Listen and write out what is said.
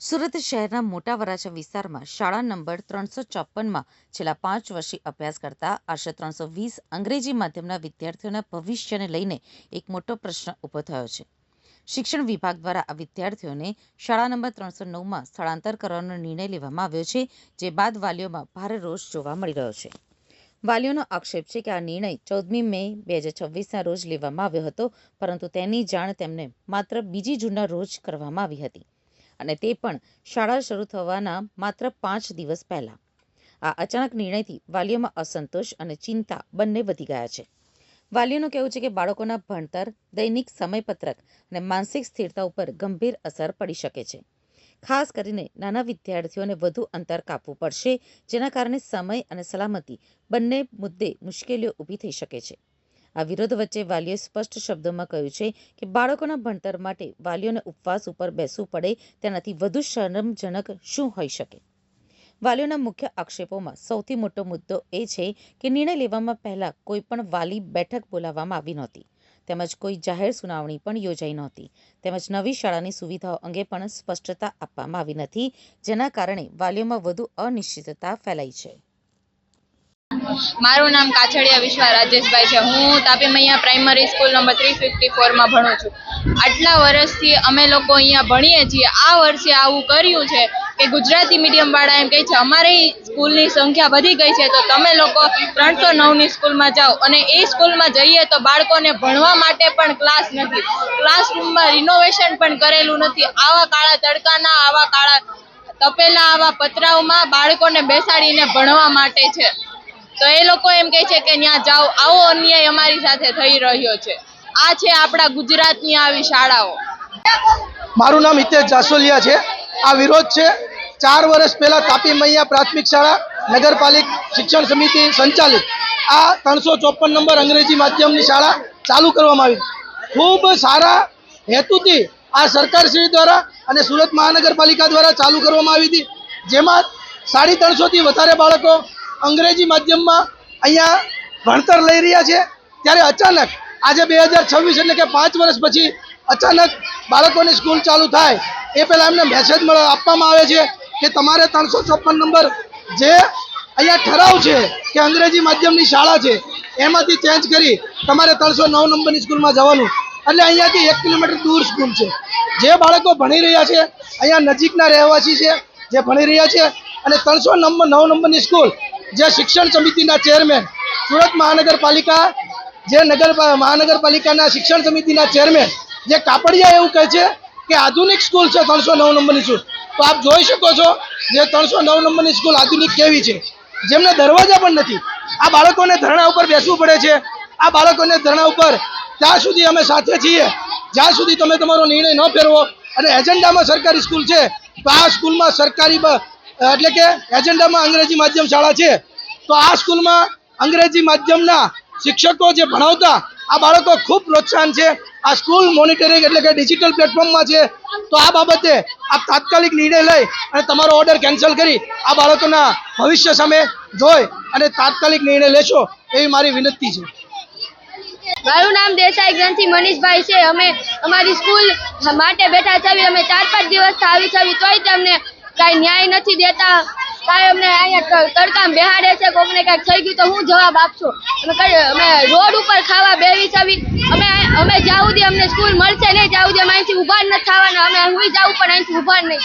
સુરત શહેરના મોટા વરાછા વિસ્તારમાં શાળા નંબર 354માં છેલ્લા 5 વર્ષથી અભ્યાસ કરતા આશરે 320 અંગ્રેજી માધ્યમના વિદ્યાર્થીઓના ભવિષ્યને લઈને એક મોટો પ્રશ્ન ઊભો થયો છે. શિક્ષણ વિભાગ દ્વારા આ વિદ્યાર્થીઓને શાળા નંબર 309માં સ્થળાંતર કરવાનો નિર્ણય લેવામાં આવ્યો છે, જે બાદ વાલીઓમાં ભારે રોષ જોવા મળી રહ્યો છે. વાલીઓનો આક્ષેપ છે કે આ નિર્ણય 14મી મે 2026ના રોજ લેવામાં આવ્યો હતો, પરંતુ તેની જાણ તેમને માત્ર 2 જૂનના રોજ કરવામાં આવી હતી, અને તે પણ શાળા શરૂ થવાના માત્ર 5 દિવસ પહેલા. આ અચાનક નિર્ણયથી વાલીઓમાં અસંતોષ અને ચિંતા બંને વધી ગયા છે. વાલીઓનું કહેવું છે કે બાળકોના ભણતર, દૈનિક સમયપત્રક અને માનસિક સ્થિરતા ઉપર ગંભીર અસર પડી શકે છે. ખાસ કરીને નાના વિદ્યાર્થીઓને વધુ અંતર કાપવું પડશે, જેના કારણે સમય અને સલામતી બંને મુદ્દે મુશ્કેલીઓ ઊભી થઈ શકે છે. આ વિરોધ વચ્ચે વાલીઓએ સ્પષ્ટ શબ્દોમાં કહ્યું છે કે બાળકોના ભણતર માટે વાલીઓને ઉપવાસ ઉપર બેસવું પડે તેનાથી વધુ શરમજનક શું હોઈ શકે. વાલીઓના મુખ્ય આક્ષેપોમાં સૌથી મોટો મુદ્દો એ છે કે નિર્ણય લેવામાં પહેલા કોઈ પણ વાલી બેઠક બોલાવવામાં આવી નહોતી, તેમજ કોઈ જાહેર સુનાવણી પણ યોજાઈ નહોતી, તેમજ નવી શાળાની સુવિધાઓ અંગે પણ સ્પષ્ટતા આપવામાં આવી નથી, જેના કારણે વાલીઓમાં વધુ અનિશ્ચિતતા ફેલાઈ છે. મારું નામ કાછડિયા વિશ્વા રાજેશભાઈ છે. હું તાપી મૈયા પ્રાઇમરી સ્કૂલ નંબર 354માં ભણું છું. આટલા વર્ષથી અમે લોકો અહીંયા ભણીએ છીએ. આ વર્ષે આવું કર્યું છે કે ગુજરાતી મીડિયમ વાળા એમ કહે છે અમારી સ્કૂલની સંખ્યા વધી ગઈ છે, તો તમે લોકો 309ની સ્કૂલમાં જાઓ. અને એ સ્કૂલમાં જઈએ તો બાળકોને ભણવા માટે પણ ક્લાસ નથી, ક્લાસરૂમમાં રિનોવેશન પણ કરેલું નથી. આવા કાળા તડકાના, આવા કાળા તપેલા, આવા પતરાઓમાં બાળકોને બેસાડીને ભણવા માટે છે. તો એ લોકો એમ કહે છે કે ત્યાં જાઓ. આવો અન્યાય અમારી સાથે થઈ રહ્યો છે. આ છે આપણા ગુજરાતની આવી શાળાઓ. મારું નામ હિતેશ જાસોલિયા છે. આ વિરોધ છે 4 વર્ષ પહેલા તાપી મૈયા પ્રાથમિક શાળા નગરપાલિક શિક્ષણ સમિતિ સંચાલિત આ 354 નંબર અંગ્રેજી માધ્યમની શાળા ચાલુ કરવામાં આવી. ખૂબ સારા હેતુથી આ સરકારશ્રી દ્વારા અને સુરત મહાનગરપાલિકા દ્વારા ચાલુ કરવામાં આવી હતી, જેમાં 350થી વધારે બાળકો અંગ્રેજી માધ્યમમાં અહીંયા ભણતર લઈ રહ્યા છે. ત્યારે અચાનક આજે 2026 એટલે કે 5 વર્ષ પછી અચાનક બાળકોની સ્કૂલ ચાલુ થાય એ પહેલાં એમને મેસેજ આપવામાં આવે છે કે તમારે 354 નંબર જે અહીંયા ઠરાવ છે કે અંગ્રેજી માધ્યમની શાળા છે એમાંથી ચેન્જ કરી તમારે 309 નંબરની સ્કૂલમાં જવાનું. એટલે અહીંયાથી 1 કિલોમીટર દૂર સ્કૂલ છે. જે બાળકો ભણી રહ્યા છે અહીંયા નજીકના રહેવાસી છે જે ભણી રહ્યા છે, અને 309 નંબરની સ્કૂલ જે શિક્ષણ સમિતિના ચેરમેન સુરત મહાનગરપાલિકા મહાનગરપાલિકાના શિક્ષણ સમિતિના ચેરમેન જે કાપડિયા એવું કહે છે કે આધુનિક સ્કૂલ છે 309 નંબરની સ્કૂલ. તો આપ જોઈ શકો છો જે 309 નંબરની સ્કૂલ આધુનિક કેવી છે, જેમને દરવાજા પણ નથી. આ બાળકોને ધરણા ઉપર બેસવું પડે છે. આ બાળકોને ધરણા ઉપર ત્યાં સુધી અમે સાથે છીએ જ્યાં સુધી તમે તમારો નિર્ણય ન ફેરવો. અને એજન્ડામાં સરકારી સ્કૂલ છે તો આ સ્કૂલમાં સરકારી એટલે કે એજન્ડામાં અંગ્રેજી માધ્યમ શાળા છે, તો આ સ્કૂલમાં અંગ્રેજી માધ્યમના શિક્ષકો જે ભણાવતા આ બાળકો ખૂબ પ્રોત્સાહન છે. આ સ્કૂલ મોનિટરિંગ એટલે કે ડિજિટલ પ્લેટફોર્મમાં છે. તો આ બાબતે આપ તાત્કાલિક નિર્ણય લઈ અને તમારો ઓર્ડર કેન્સલ કરી આ બાળકોના ભવિષ્ય સામે જોઈ અને તાત્કાલિક નિર્ણય લેશો એવી મારી વિનંતી છે. મારું નામ દેસાઈ ગ્રંથિ મનીષભાઈ છે. અમે અમારી સ્કૂલ માટે બેઠા છીએ. અમે 4-5 દિવસથી આવી છીએ, તોય તમને કાંઈ ન્યાય નથી દેતા. કાંઈ અમને અહીંયા તડકામાં બેહાડે છે. કોકને કાંઈક થઈ ગયું તો હું જવાબ આપશો? અમે રોડ ઉપર ખાવા બેસી છીએ. અમે જ્યાં સુધી અમને સ્કૂલ મળશે નહીં ત્યાં સુધી અમે અહીંથી ઊભા જ નથી થવાના. અમે હું જાઉં પણ અહીંથી ઊભા જ નહીં.